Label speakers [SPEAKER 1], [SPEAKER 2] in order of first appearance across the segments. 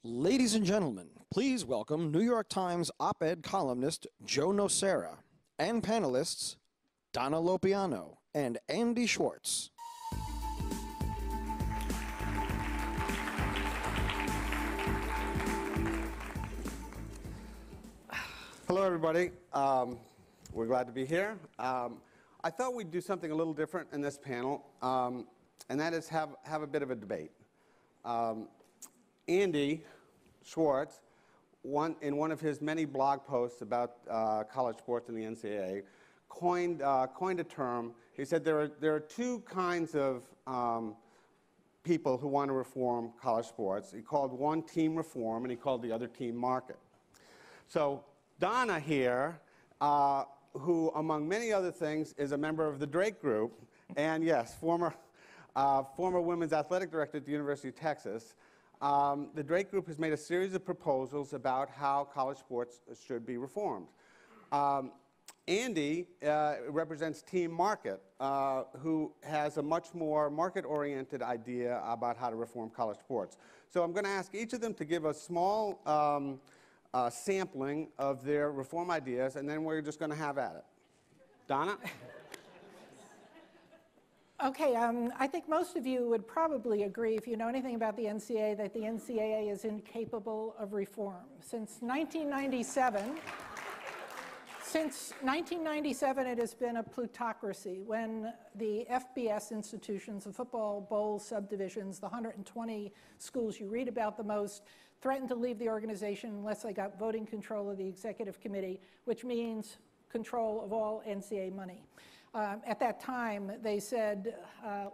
[SPEAKER 1] Ladies and gentlemen, please welcome New York Times op-ed columnist Joe Nocera and panelists Donna Lopiano and Andy Schwarz.
[SPEAKER 2] Hello, everybody. We're glad to be here. I thought we'd do something a little different in this panel, and that is have a bit of a debate. Andy Schwarz, in one of his many blog posts about college sports and the NCAA, coined a term. He said there are two kinds of people who want to reform college sports. He called one team reform, and he called the other team market. So Donna here, who, among many other things, is a member of the Drake Group, and yes, former women's athletic director at the University of Texas. The Drake Group has made a series of proposals about how college sports should be reformed. Andy represents Team Market, who has a much more market-oriented idea about how to reform college sports. So I'm going to ask each of them to give a small sampling of their reform ideas, and then we're just going to have at it. Donna?
[SPEAKER 3] Okay, I think most of you would probably agree, if you know anything about the NCAA, that the NCAA is incapable of reform. Since 1997, it has been a plutocracy. When the FBS institutions, the football bowl subdivisions, the 120 schools you read about the most, threatened to leave the organization unless they got voting control of the executive committee, which means control of all NCAA money. At that time, they said,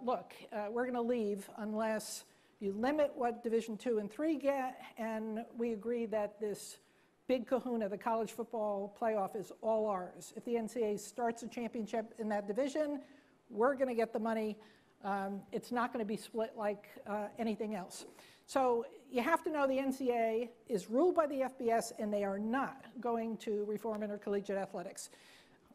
[SPEAKER 3] look, we're going to leave unless you limit what Division II and III get, and we agree that this big kahuna, the college football playoff, is all ours. If the NCAA starts a championship in that division, we're going to get the money. It's not going to be split like anything else. So you have to know the NCAA is ruled by the FBS, and they are not going to reform intercollegiate athletics.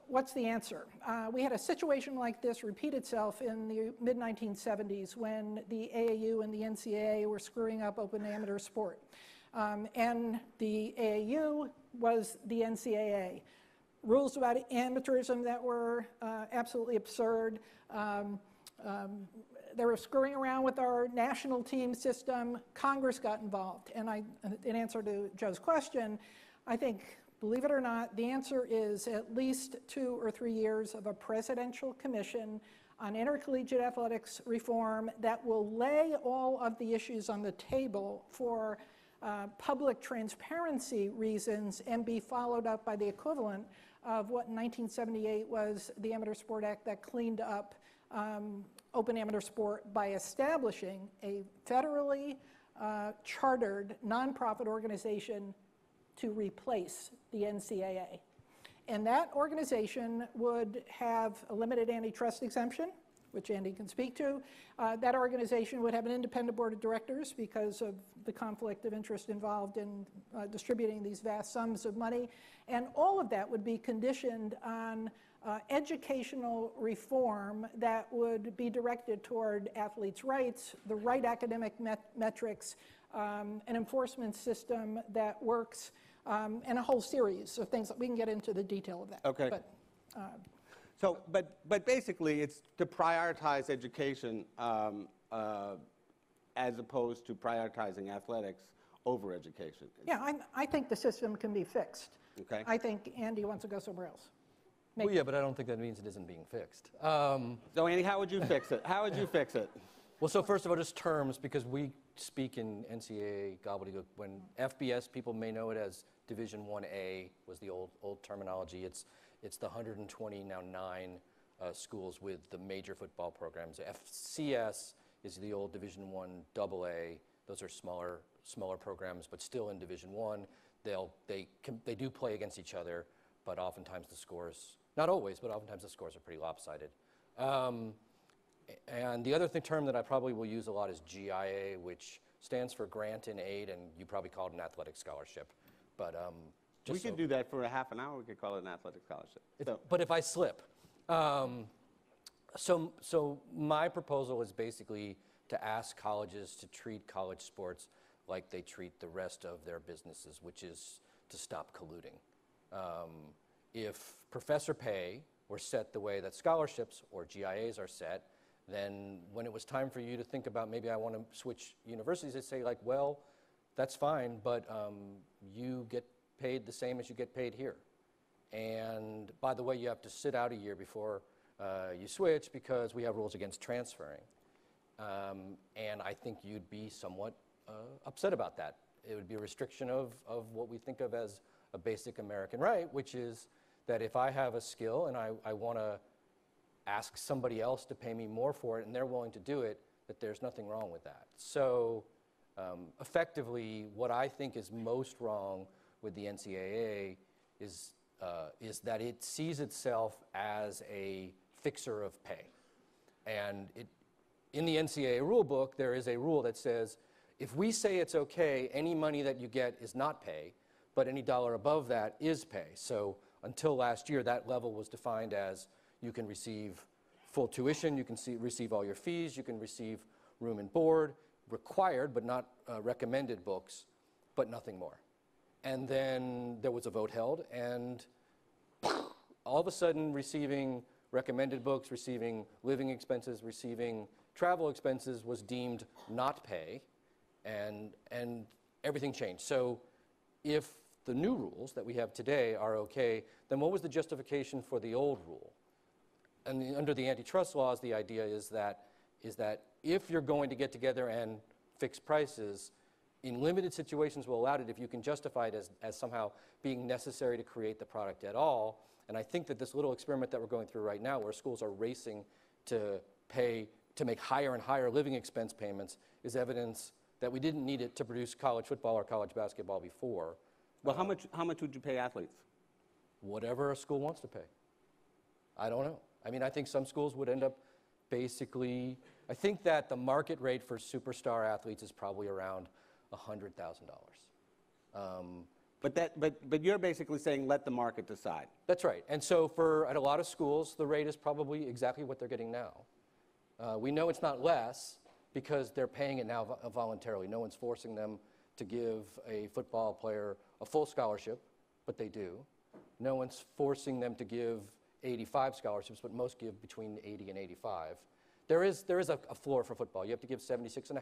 [SPEAKER 3] What's the answer? We had a situation like this repeat itself in the mid-1970s when the AAU and the NCAA were screwing up open amateur sport. And the AAU was the NCAA. Rules about amateurism that were absolutely absurd. They were screwing around with our national team system. Congress got involved. And in answer to Joe's question, I think, believe it or not, the answer is at least 2 or 3 years of a presidential commission on intercollegiate athletics reform that will lay all of the issues on the table for public transparency reasons and be followed up by the equivalent of what in 1978 was the Amateur Sport Act that cleaned up open amateur sport by establishing a federally chartered nonprofit organization to replace the NCAA. And that organization would have a limited antitrust exemption, which Andy can speak to. That organization would have an independent board of directors because of the conflict of interest involved in distributing these vast sums of money. And all of that would be conditioned on educational reform that would be directed toward athletes' rights, the right academic metrics, an enforcement system that works, and a whole series of things that we can get into the detail of that.
[SPEAKER 2] Okay. But basically, it's to prioritize education as opposed to prioritizing athletics over education.
[SPEAKER 3] Yeah, I think the system can be fixed.
[SPEAKER 2] Okay.
[SPEAKER 3] I think Andy wants to go somewhere else.
[SPEAKER 4] Well, yeah, but I don't think that means it isn't being fixed.
[SPEAKER 2] So, Andy, how would you fix it? How would you fix it?
[SPEAKER 4] Well, so first of all, just terms, because we speak in NCAA gobbledygook. When FBS, people may know it as Division 1A, was the old terminology. It's the 120, now 9 schools with the major football programs. FCS is the old Division 1 AA. Those are smaller programs, but still in Division 1. They do play against each other, but oftentimes the scores, not always, but oftentimes the scores are pretty lopsided. And the other term that I probably will use a lot is GIA, which stands for Grant in Aid, and you probably call it an athletic scholarship. But
[SPEAKER 2] we could do that for a half an hour. We could call it an athletic scholarship.
[SPEAKER 4] But if I slip. So my proposal is basically to ask colleges to treat college sports like they treat the rest of their businesses, which is to stop colluding. If professor pay were set the way that scholarships or GIAs are set, then when it was time for you to think about maybe I want to switch universities, they'd say like, well, that's fine, but you get paid the same as you get paid here. And by the way, you have to sit out a year before you switch because we have rules against transferring. And I think you'd be somewhat upset about that. It would be a restriction of what we think of as a basic American right, which is that if I have a skill and I want to ask somebody else to pay me more for it and they're willing to do it, that there's nothing wrong with that. So effectively, what I think is most wrong with the NCAA is that it sees itself as a fixer of pay. And in the NCAA rule book, there is a rule that says, if we say it's okay, any money that you get is not pay, but any dollar above that is pay. So until last year, that level was defined as you can receive full tuition, you can receive all your fees, you can receive room and board, required but not recommended books, but nothing more. And then there was a vote held, and all of a sudden receiving recommended books, receiving living expenses, receiving travel expenses was deemed not pay, and everything changed. So if the new rules that we have today are okay, then what was the justification for the old rule? And under the antitrust laws, the idea is that if you're going to get together and fix prices, in limited situations we'll allow it if you can justify it as somehow being necessary to create the product at all. And I think that this little experiment that we're going through right now, where schools are racing to make higher and higher living expense payments, is evidence that we didn't need it to produce college football or college basketball before.
[SPEAKER 2] Well, how much would you pay athletes?
[SPEAKER 4] Whatever a school wants to pay. I don't know. I mean, I think some schools would end up basically, I think that the market rate for superstar athletes is probably around $100,000.
[SPEAKER 2] But you're basically saying let the market decide.
[SPEAKER 4] That's right. And so at a lot of schools, the rate is probably exactly what they're getting now. We know it's not less because they're paying it now voluntarily. No one's forcing them to give a football player a full scholarship, but they do. No one's forcing them to give 85 scholarships, but most give between 80 and 85. There is a floor for football. You have to give 76.5,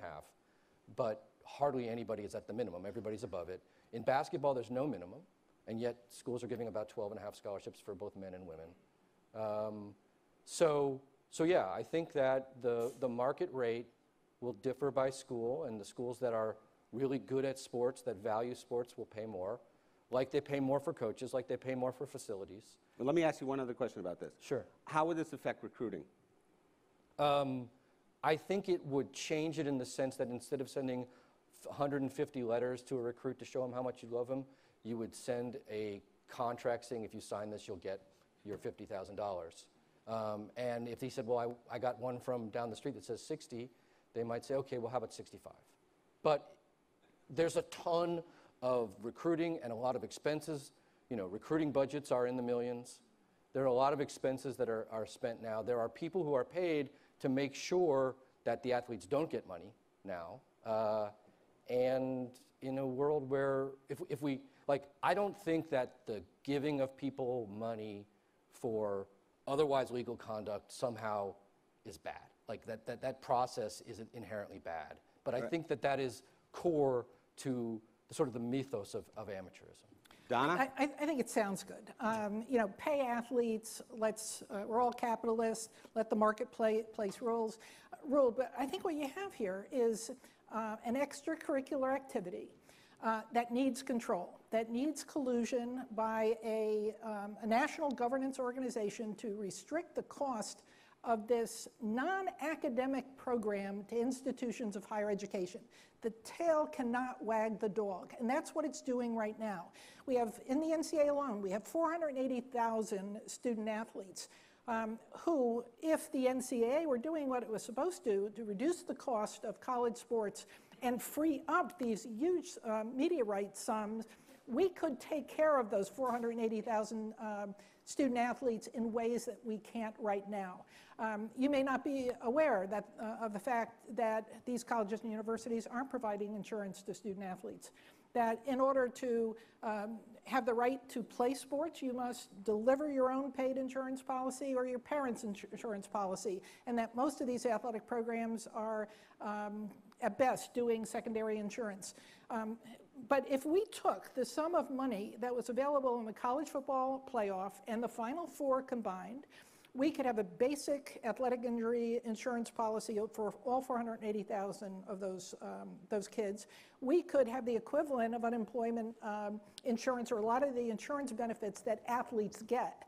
[SPEAKER 4] but hardly anybody is at the minimum. Everybody's above it. In basketball, there's no minimum, and yet schools are giving about 12.5 scholarships for both men and women. So yeah, I think that the market rate will differ by school, and the schools that are really good at sports, that value sports, will pay more, like they pay more for coaches, like they pay more for facilities.
[SPEAKER 2] Well, let me ask you one other question about this.
[SPEAKER 4] Sure.
[SPEAKER 2] How would this affect recruiting?
[SPEAKER 4] I think it would change it in the sense that instead of sending 150 letters to a recruit to show him how much you love him, you would send a contract saying if you sign this, you'll get your $50,000. And if he said, well, I got one from down the street that says 60, they might say, okay, well, how about 65? But there's a ton of recruiting and a lot of expenses. You know, recruiting budgets are in the millions. There are a lot of expenses that are spent now. There are people who are paid to make sure that the athletes don't get money now. And in a world where if we, like, I don't think that the giving of people money for otherwise legal conduct somehow is bad. Like that process isn't inherently bad. But I think that is core to the sort of the mythos of amateurism.
[SPEAKER 2] Donna?
[SPEAKER 3] I think it sounds good. You know, pay athletes, we're all capitalists, let the marketplace rule. But I think what you have here is an extracurricular activity that needs control, that needs collusion by a national governance organization to restrict the cost of this non-academic program to institutions of higher education. The tail cannot wag the dog, and that's what it's doing right now. We have, in the NCAA alone, we have 480,000 student athletes who, if the NCAA were doing what it was supposed to reduce the cost of college sports and free up these huge media rights sums, we could take care of those 480,000 student athletes in ways that we can't right now. You may not be aware that, of the fact that these colleges and universities aren't providing insurance to student athletes. That in order to have the right to play sports, you must deliver your own paid insurance policy or your parents' insurance policy, and that most of these athletic programs are, at best, doing secondary insurance. But if we took the sum of money that was available in the college football playoff and the Final Four combined, we could have a basic athletic injury insurance policy for all 480,000 of those kids. We could have the equivalent of unemployment insurance, or a lot of the insurance benefits that athletes get,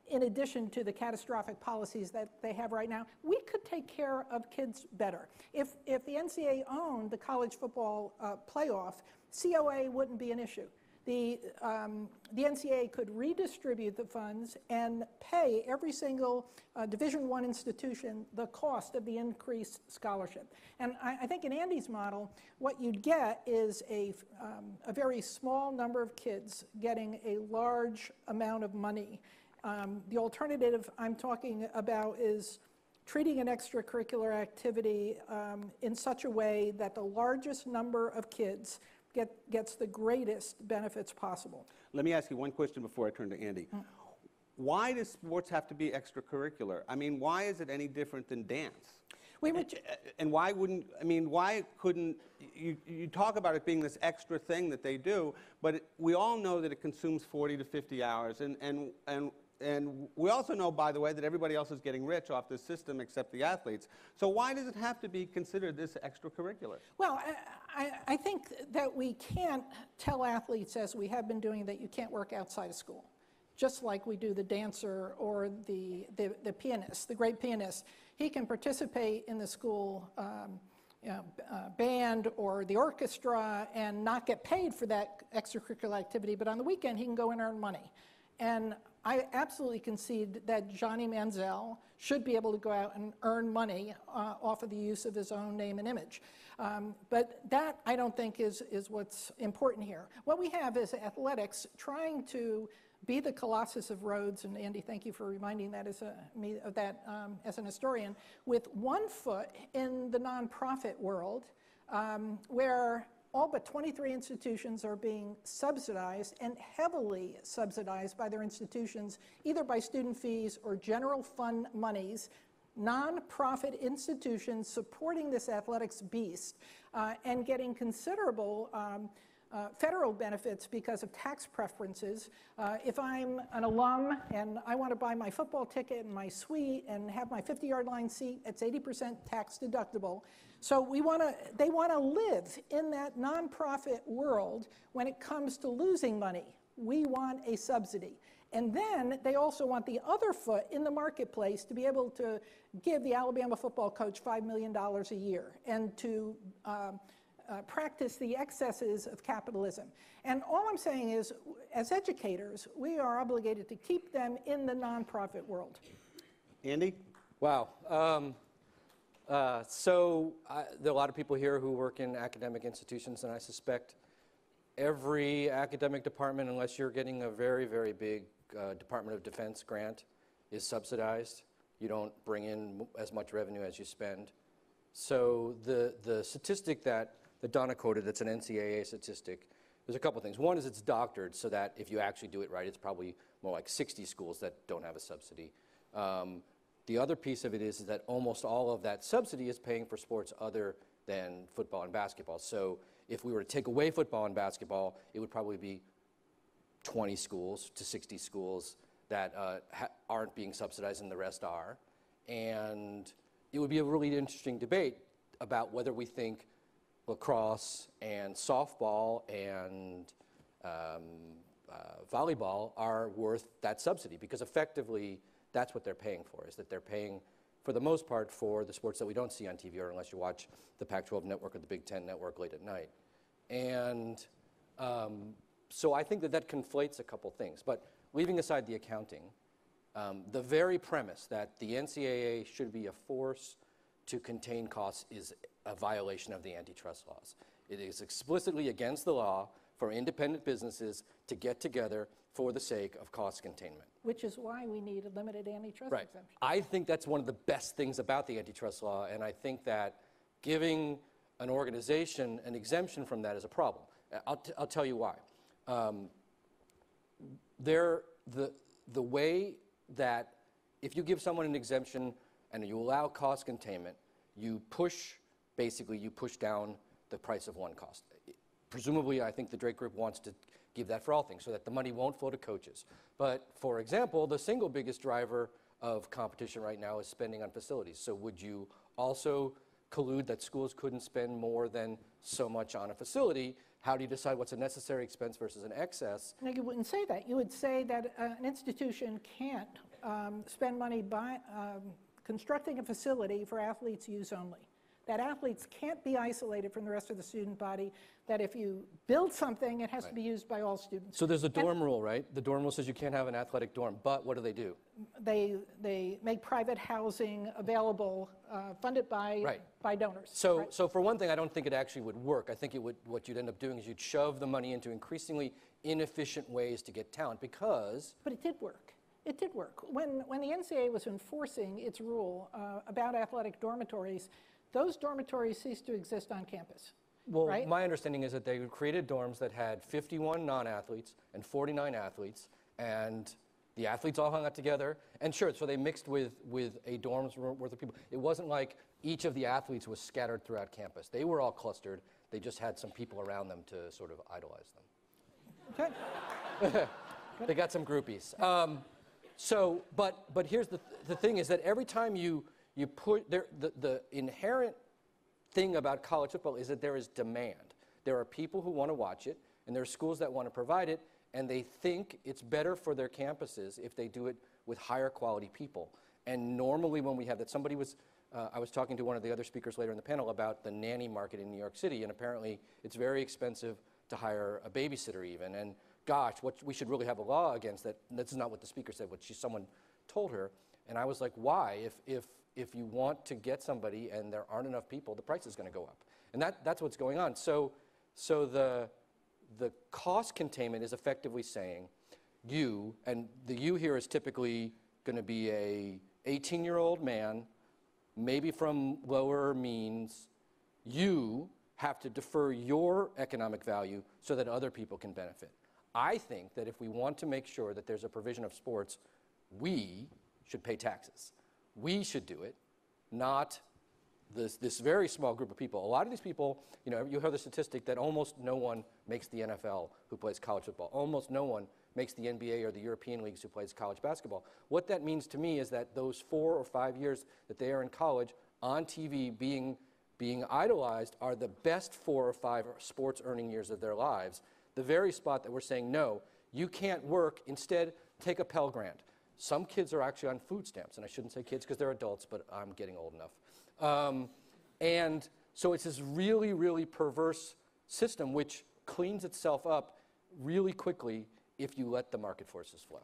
[SPEAKER 3] in addition to the catastrophic policies that they have right now. We could take care of kids better. If the NCAA owned the college football playoff, COA wouldn't be an issue. The NCAA could redistribute the funds and pay every single Division I institution the cost of the increased scholarship. And I think in Andy's model, what you'd get is a very small number of kids getting a large amount of money. The alternative I'm talking about is treating an extracurricular activity in such a way that the largest number of kids gets the greatest benefits possible.
[SPEAKER 2] Let me ask you one question before I turn to Andy. Why does sports have to be extracurricular? I mean, why is it any different than dance? And why wouldn't, I mean, why couldn't, you talk about it being this extra thing that they do, but we all know that it consumes 40 to 50 hours, and we also know, by the way, that everybody else is getting rich off this system except the athletes. So why does it have to be considered this extracurricular?
[SPEAKER 3] Well, I think that we can't tell athletes, as we have been doing, that you can't work outside of school, just like we do the dancer or the pianist, the great pianist. He can participate in the school band or the orchestra and not get paid for that extracurricular activity, but on the weekend he can go and earn money. And I absolutely concede that Johnny Manziel should be able to go out and earn money off of the use of his own name and image. But that, I don't think, is what's important here. What we have is athletics trying to be the Colossus of Rhodes, and Andy, thank you for reminding that me of that as an historian, with one foot in the nonprofit world, where all but 23 institutions are being subsidized, and heavily subsidized by their institutions, either by student fees or general fund monies, nonprofit institutions supporting this athletics beast and getting considerable federal benefits because of tax preferences. If I'm an alum and I want to buy my football ticket and my suite and have my 50-yard line seat, it's 80% tax deductible. So they want to live in that nonprofit world when it comes to losing money. We want a subsidy. And then they also want the other foot in the marketplace to be able to give the Alabama football coach $5 million a year and to practice the excesses of capitalism. And all I'm saying is, as educators, we are obligated to keep them in the nonprofit world.
[SPEAKER 2] Andy?
[SPEAKER 4] Wow. There are a lot of people here who work in academic institutions, and I suspect every academic department, unless you're getting a very, very big Department of Defense grant, is subsidized. You don't bring in as much revenue as you spend. So the statistic that Donna quoted, that's an NCAA statistic, there's a couple things. One is it's doctored so that if you actually do it right, it's probably more like 60 schools that don't have a subsidy. The other piece of it is that almost all of that subsidy is paying for sports other than football and basketball. So if we were to take away football and basketball, it would probably be 20 schools to 60 schools that aren't being subsidized and the rest are. And it would be a really interesting debate about whether we think lacrosse and softball and volleyball are worth that subsidy, because effectively that's what they're paying for, is that they're paying for the most part for the sports that we don't see on TV, or unless you watch the Pac-12 network or the Big Ten network late at night. And so I think that conflates a couple things. But leaving aside the accounting, the very premise that the NCAA should be a force to contain costs is a violation of the antitrust laws. It is explicitly against the law for independent businesses to get together for the sake of cost containment.
[SPEAKER 3] Which is why we need a limited antitrust
[SPEAKER 4] Right.
[SPEAKER 3] exemption.
[SPEAKER 4] I think that's one of the best things about the antitrust law, and I think that giving an organization an exemption from that is a problem. I'll tell you why. The way that if you give someone an exemption and you allow cost containment, you push down the price of one cost. Presumably, I think the Drake Group wants to give that for all things so that the money won't flow to coaches. But for example, the single biggest driver of competition right now is spending on facilities. So would you also collude that schools couldn't spend more than so much on a facility? How do you decide what's a necessary expense versus an excess?
[SPEAKER 3] No, you wouldn't say that. You would say that an institution can't spend money by constructing a facility for athletes' use only. That athletes can't be isolated from the rest of the student body, that if you build something, it has to be used by all students.
[SPEAKER 4] So there's a dorm rule, right? The dorm rule says you can't have an athletic dorm, but what do?
[SPEAKER 3] They make private housing available, funded by donors.
[SPEAKER 4] So for one thing, I don't think it actually would work. I think what you'd end up doing is you'd shove the money into increasingly inefficient ways to get talent because...
[SPEAKER 3] But it did work. It did work. When the NCAA was enforcing its rule about athletic dormitories, those dormitories ceased to exist on campus.
[SPEAKER 4] Well,
[SPEAKER 3] right?
[SPEAKER 4] My understanding is that they created dorms that had 51 non-athletes and 49 athletes, and the athletes all hung out together. And sure, so they mixed with a dorm's worth of people. It wasn't like each of the athletes was scattered throughout campus. They were all clustered. They just had some people around them to sort of idolize them.
[SPEAKER 3] Okay.
[SPEAKER 4] They got some groupies. But here's the thing is that every time you put the inherent thing about college football is that there is demand. There are people who want to watch it, and there are schools that want to provide it, and they think it's better for their campuses if they do it with higher quality people. And normally when we have that, I was talking to one of the other speakers later in the panel about the nanny market in New York City, and apparently it's very expensive to hire a babysitter even. And gosh, we should really have a law against that. This is not what the speaker said, what someone told her. And I was like, why? If you want to get somebody and there aren't enough people, the price is going to go up. And that's what's going on. So the cost containment is effectively saying and the you here is typically going to be a 18-year-old man, maybe from lower means. You have to defer your economic value so that other people can benefit. I think that if we want to make sure that there's a provision of sports, we should pay taxes. We should do it, not this very small group of people. A lot of these people, you heard the statistic that almost no one makes the NFL who plays college football. Almost no one makes the NBA or the European leagues who plays college basketball. What that means to me is that those 4 or 5 years that they are in college on TV being idolized are the best 4 or 5 sports earning years of their lives. The very spot that we're saying, no, you can't work, instead take a Pell Grant. Some kids are actually on food stamps, and I shouldn't say kids because they're adults, but I'm getting old enough. And so it's this really, really perverse system which cleans itself up really quickly if you let the market forces flow.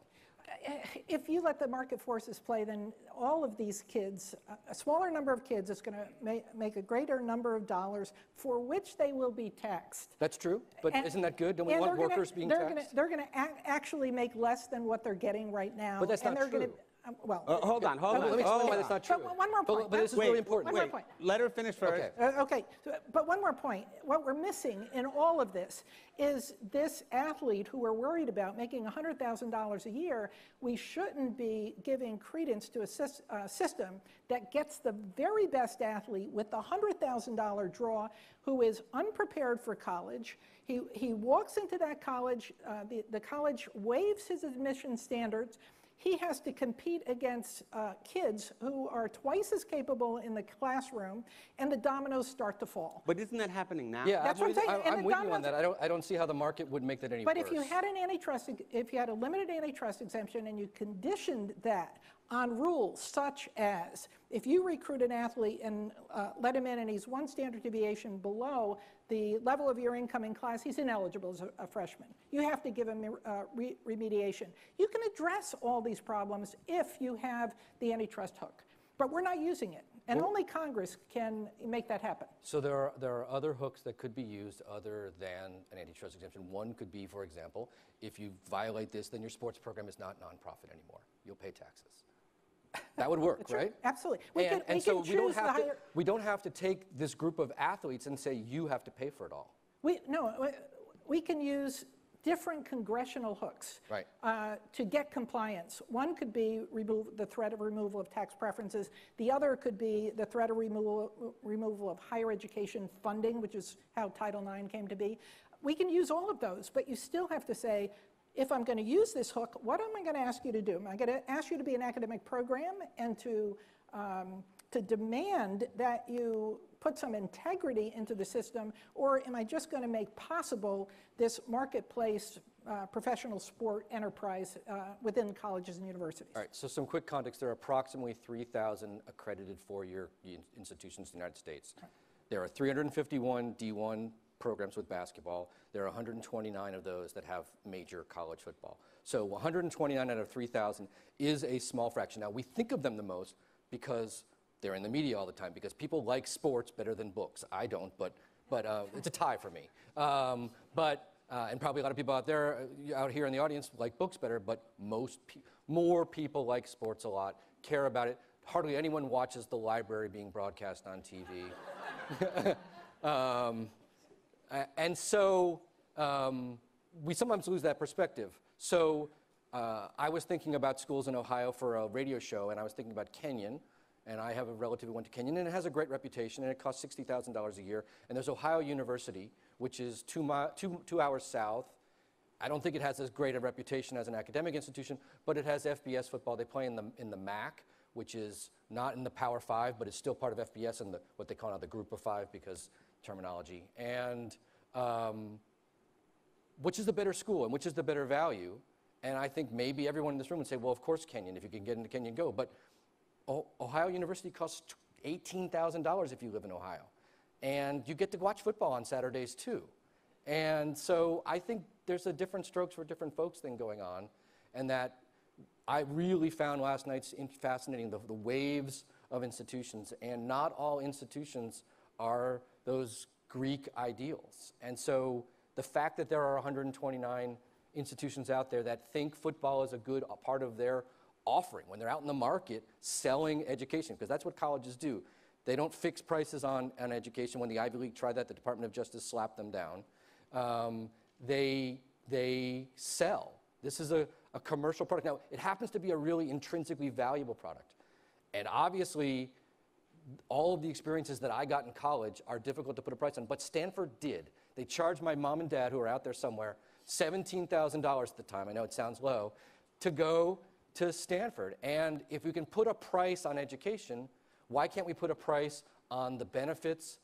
[SPEAKER 3] If you let the market forces play, then all of these kids, a smaller number of kids is going to make a greater number of dollars for which they will be taxed.
[SPEAKER 4] That's true, but isn't that good? Don't we want workers being taxed?
[SPEAKER 3] They're going to actually make less than what they're getting right now.
[SPEAKER 4] But that's not true.
[SPEAKER 2] Hold on.
[SPEAKER 4] Let me explain why that's not true.
[SPEAKER 3] But one more point.
[SPEAKER 4] But this is really important.
[SPEAKER 3] One more point.
[SPEAKER 2] Let her finish first.
[SPEAKER 3] Okay, but one more point. What we're missing in all of this is this athlete who we're worried about making $100,000 a year. We shouldn't be giving credence to a system that gets the very best athlete with the $100,000 draw who is unprepared for college. He walks into that college, the college waives his admission standards. He has to compete against kids who are twice as capable in the classroom, and the dominoes start to fall.
[SPEAKER 2] But isn't that happening now?
[SPEAKER 4] Yeah,
[SPEAKER 3] That's what I'm saying.
[SPEAKER 4] I'm with you on that. I don't see how the market would make that any worse.
[SPEAKER 3] But if you had if you had a limited antitrust exemption and you conditioned that on rules such as if you recruit an athlete and let him in and he's one standard deviation below the level of your incoming class, he's ineligible as a freshman. You have to give him remediation. You can address all these problems if you have the antitrust hook, but we're not using it. And only Congress can make that happen.
[SPEAKER 4] So there are other hooks that could be used other than an antitrust exemption. One could be, for example, if you violate this, then your sports program is not nonprofit anymore. You'll pay taxes. That would work, right?
[SPEAKER 3] Absolutely.
[SPEAKER 4] We don't have to take this group of athletes and say, you have to pay for it all.
[SPEAKER 3] We can use different congressional hooks to get compliance. One could be the threat of removal of tax preferences. The other could be the threat of removal of higher education funding, which is how Title IX came to be. We can use all of those, but you still have to say, if I'm going to use this hook, what am I going to ask you to do? Am I going to ask you to be an academic program and to demand that you put some integrity into the system, or am I just going to make possible this marketplace professional sport enterprise within colleges and universities?
[SPEAKER 4] All right, so some quick context. There are approximately 3,000 accredited four-year institutions in the United States. There are 351 D1 programs with basketball. There are 129 of those that have major college football. So 129 out of 3,000 is a small fraction. Now, we think of them the most because they're in the media all the time, because people like sports better than books. I don't, but it's a tie for me. And probably a lot of people out here in the audience like books better, but more people like sports a lot, care about it. Hardly anyone watches the library being broadcast on TV. And so we sometimes lose that perspective. So I was thinking about schools in Ohio for a radio show, and I was thinking about Kenyon. And I have a relative who went to Kenyon, and it has a great reputation, and it costs $60,000 a year. And there's Ohio University, which is 2 hours south. I don't think it has as great a reputation as an academic institution, but it has FBS football. They play in the MAC, which is not in the Power Five, but it's still part of FBS and what they call now the Group of Five, because terminology. And which is the better school and which is the better value? And I think maybe everyone in this room would say, well, of course Kenyon. If you can get into Kenyon, go. But Ohio University costs $18,000 if you live in Ohio. And you get to watch football on Saturdays too. And so I think there's a different strokes for different folks thing going on. And that I really found last night fascinating, the waves of institutions. And not all institutions are those Greek ideals. And so the fact that there are 129 institutions out there that think football is a good part of their offering when they're out in the market selling education, because that's what colleges do. They don't fix prices on education. When the Ivy League tried that, the Department of Justice slapped them down. They sell. This is a commercial product. Now, it happens to be a really intrinsically valuable product. And obviously, all of the experiences that I got in college are difficult to put a price on, but Stanford did. They charged my mom and dad, who are out there somewhere, $17,000 at the time, I know it sounds low, to go to Stanford. And if we can put a price on education, why can't we put a price on the benefits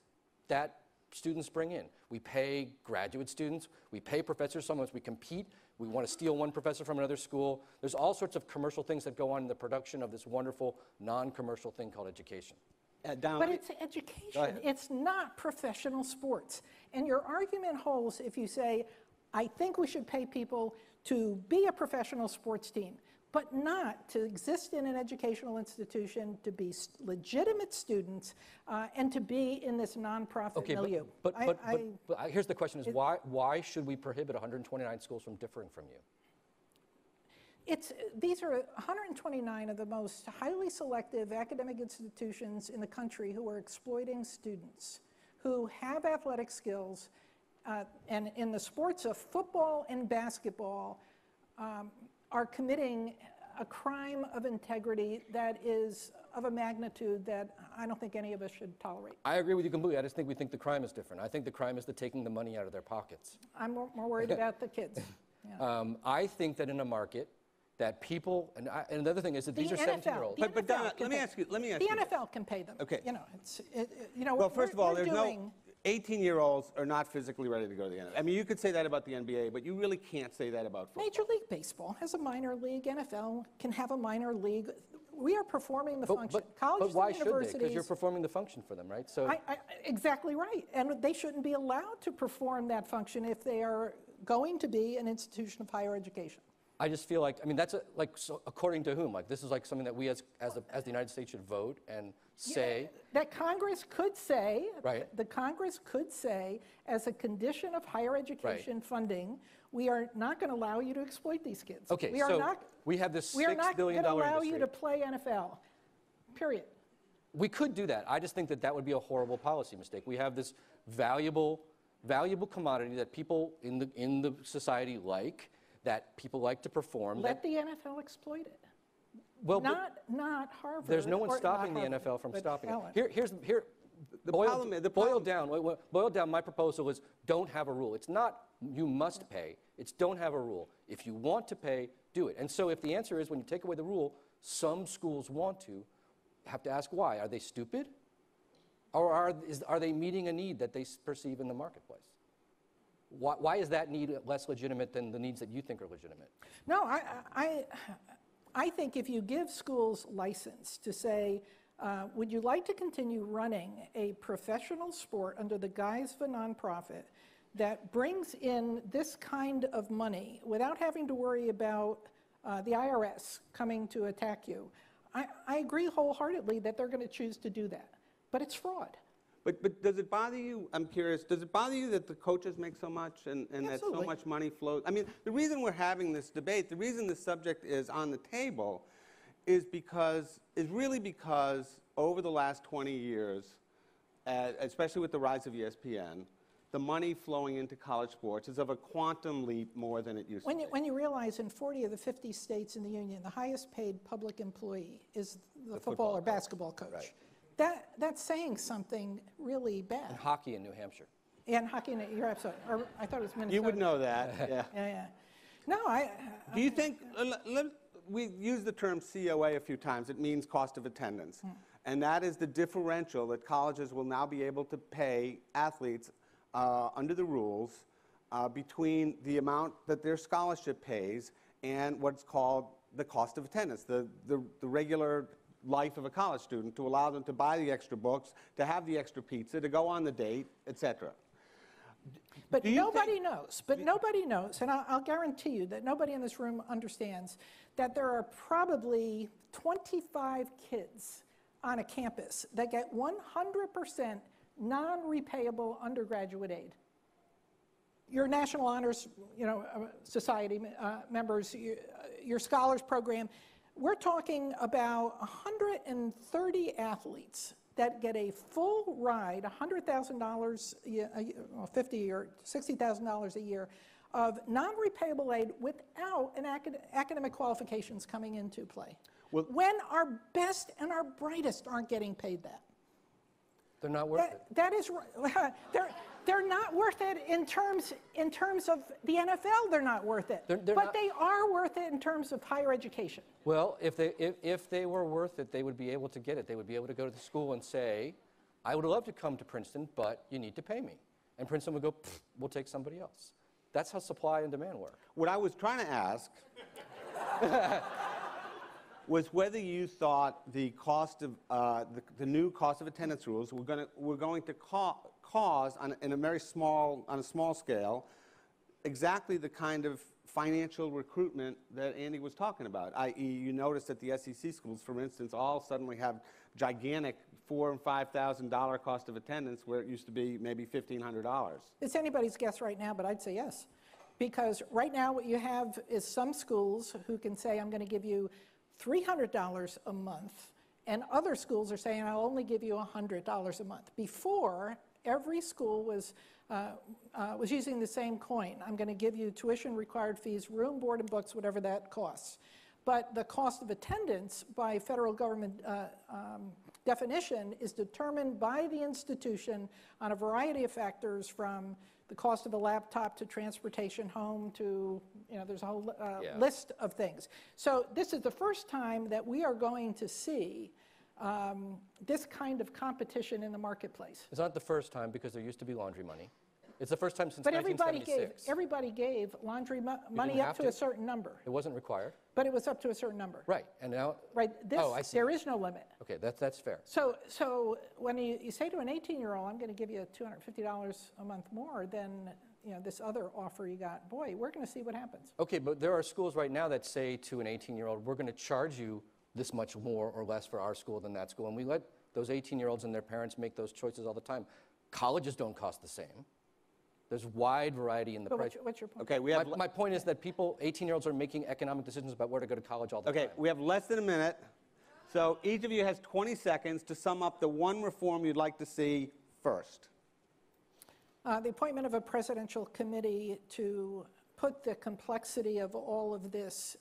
[SPEAKER 4] that students bring in? We pay graduate students, we pay professors, sometimes we compete, we want to steal one professor from another school. There's all sorts of commercial things that go on in the production of this wonderful non-commercial thing called education.
[SPEAKER 2] Donna,
[SPEAKER 3] but it's education, it's not professional sports. And your argument holds if you say, I think we should pay people to be a professional sports team, but not to exist in an educational institution, to be legitimate students, and to be in this nonprofit milieu.
[SPEAKER 4] But here's the question: is why should we prohibit 129 schools from differing from you?
[SPEAKER 3] These are 129 of the most highly selective academic institutions in the country who are exploiting students, who have athletic skills, and in the sports of football and basketball, are committing a crime of integrity that is of a magnitude that I don't think any of us should tolerate.
[SPEAKER 4] I agree with you completely. I just think we think the crime is different. I think the crime is the taking the money out of their pockets.
[SPEAKER 3] I'm more worried about the kids. Yeah.
[SPEAKER 4] I think that in a market that people, and the other thing is that these are 17-year-olds.
[SPEAKER 2] But Donna, let me ask you.
[SPEAKER 3] The NFL can pay them.
[SPEAKER 2] Okay.
[SPEAKER 3] Well,
[SPEAKER 2] first of all, there's no 18-year-olds are not physically ready to go to the NFL. I mean, you could say that about the NBA, but you really can't say that about football.
[SPEAKER 3] Major League Baseball has a minor league. NFL can have a minor league. We are performing the function. Colleges
[SPEAKER 4] but why
[SPEAKER 3] and
[SPEAKER 4] should
[SPEAKER 3] universities,
[SPEAKER 4] they? Because you're performing the function for them, right? So
[SPEAKER 3] exactly right. And they shouldn't be allowed to perform that function if they are going to be an institution of higher education.
[SPEAKER 4] I just feel like, I mean, that's so according to whom? Like, this is like something that we as the United States should vote and say.
[SPEAKER 3] That Congress could say,
[SPEAKER 4] Right.
[SPEAKER 3] the Congress could say, as a condition of higher education funding, we are not going to allow you to exploit these kids.
[SPEAKER 4] Okay,
[SPEAKER 3] we are
[SPEAKER 4] so
[SPEAKER 3] not,
[SPEAKER 4] we have this
[SPEAKER 3] we are
[SPEAKER 4] $6
[SPEAKER 3] not
[SPEAKER 4] billion
[SPEAKER 3] going to allow
[SPEAKER 4] industry.
[SPEAKER 3] you to play NFL, period.
[SPEAKER 4] We could do that. I just think that that would be a horrible policy mistake. We have this valuable commodity that people in the society like, that people like to perform.
[SPEAKER 3] Let the NFL exploit it.
[SPEAKER 4] Well,
[SPEAKER 3] not Harvard.
[SPEAKER 4] there's no one
[SPEAKER 3] or
[SPEAKER 4] stopping the
[SPEAKER 3] not Harvard,
[SPEAKER 4] NFL from
[SPEAKER 3] but
[SPEAKER 4] stopping
[SPEAKER 3] Allen.
[SPEAKER 4] it. Boiled down, my proposal is don't have a rule. It's not you must pay. It's don't have a rule. If you want to pay, do it. And so if the answer is when you take away the rule, some schools want to, have to ask why. Are they stupid? Or are they meeting a need that they perceive in the marketplace? Why is that need less legitimate than the needs that you think are legitimate?
[SPEAKER 3] No, I think if you give schools license to say, would you like to continue running a professional sport under the guise of a nonprofit that brings in this kind of money without having to worry about the IRS coming to attack you? I agree wholeheartedly that they're going to choose to do that, but it's fraud.
[SPEAKER 2] But does it bother you, I'm curious, does it bother you that the coaches make so much and that so much money flows? I mean, the reason we're having this debate, the reason this subject is on the table is really because over the last 20 years, especially with the rise of ESPN, the money flowing into college sports is of a quantum leap more than it used to be.
[SPEAKER 3] When you realize in 40 of the 50 states in the union, the highest paid public employee is the football or basketball coach.
[SPEAKER 4] Right.
[SPEAKER 3] That's saying something really bad.
[SPEAKER 4] And hockey in New Hampshire.
[SPEAKER 3] And hockey, you're absolutely, or I thought it was Minnesota.
[SPEAKER 2] You would know that, yeah.
[SPEAKER 3] Yeah. No,
[SPEAKER 2] Do you think, we used the term COA a few times, it means cost of attendance. And that is the differential that colleges will now be able to pay athletes under the rules between the amount that their scholarship pays and what's called the cost of attendance, the regular life of a college student, to allow them to buy the extra books, to have the extra pizza, to go on the date, etc.
[SPEAKER 3] But nobody knows, and I'll guarantee you that nobody in this room understands that there are probably 25 kids on a campus that get 100% non-repayable undergraduate aid. Your National Honors Society members, your Scholars Program, we're talking about 130 athletes that get a full ride, $100,000, $50,000 or $60,000 a year of non-repayable aid without an academic qualifications coming into play. Well, when our best and our brightest aren't getting paid that.
[SPEAKER 4] They're not worth it.
[SPEAKER 3] That is right. They're not worth it in terms of the NFL. They're not worth it. But they are worth it in terms of higher education.
[SPEAKER 4] Well, if they were worth it, they would be able to get it. They would be able to go to the school and say, I would love to come to Princeton, but you need to pay me. And Princeton would go, we'll take somebody else. That's how supply and demand work.
[SPEAKER 2] What I was trying to ask was whether you thought the cost of the new cost of attendance rules were going to cause on a small scale exactly the kind of financial recruitment that Andy was talking about, i.e. you notice that the SEC schools, for instance, all suddenly have gigantic $4,000 and $5,000 cost of attendance where it used to be maybe $1,500.
[SPEAKER 3] It's anybody's guess right now, but I'd say yes. Because right now what you have is some schools who can say, I'm going to give you $300 a month, and other schools are saying, I'll only give you $100 a month. Before, every school was using the same coin. I'm going to give you tuition, required fees, room, board, and books, whatever that costs. But the cost of attendance by federal government definition is determined by the institution on a variety of factors, from the cost of a laptop to transportation home to, there's a whole list of things. So this is the first time that we are going to see this kind of competition in the marketplace.
[SPEAKER 4] It's not the first time, because there used to be laundry money. It's the first time since
[SPEAKER 3] But
[SPEAKER 4] 1976.
[SPEAKER 3] everybody gave laundry money
[SPEAKER 4] didn't
[SPEAKER 3] up
[SPEAKER 4] have
[SPEAKER 3] to
[SPEAKER 4] to.
[SPEAKER 3] a certain number.
[SPEAKER 4] It wasn't required.
[SPEAKER 3] But it was up to a certain number.
[SPEAKER 4] Right, and now.
[SPEAKER 3] Right,
[SPEAKER 4] Oh, I see.
[SPEAKER 3] there is no limit.
[SPEAKER 4] Okay, that's fair.
[SPEAKER 3] So when you say to an 18-year-old, I'm going to give you $250 a month more than this other offer you got, boy, we're going to see what happens.
[SPEAKER 4] Okay, but there are schools right now that say to an 18-year-old, we're going to charge you this much more or less for our school than that school, and we let those 18-year-olds and their parents make those choices all the time. Colleges don't cost the same. There's wide variety in the
[SPEAKER 3] But
[SPEAKER 4] price.
[SPEAKER 3] what's your point?
[SPEAKER 2] Okay, we have.
[SPEAKER 4] My point is that 18-year-olds are making economic decisions about where to go to college all the
[SPEAKER 2] Okay,
[SPEAKER 4] time.
[SPEAKER 2] we have less than a minute. So each of you has 20 seconds to sum up the one reform you'd like to see first.
[SPEAKER 3] The appointment of a presidential committee to put the complexity of all of this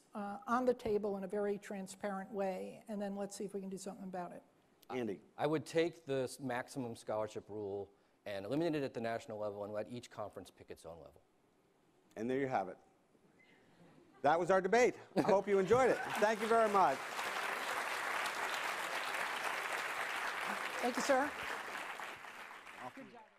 [SPEAKER 3] on the table in a very transparent way, and then let's see if we can do something about it.
[SPEAKER 2] Andy.
[SPEAKER 4] I would take the maximum scholarship rule and eliminate it at the national level and let each conference pick its own level.
[SPEAKER 2] And there you have it. That was our debate. I hope you enjoyed it. Thank you very much.
[SPEAKER 3] Thank you, sir. Good job.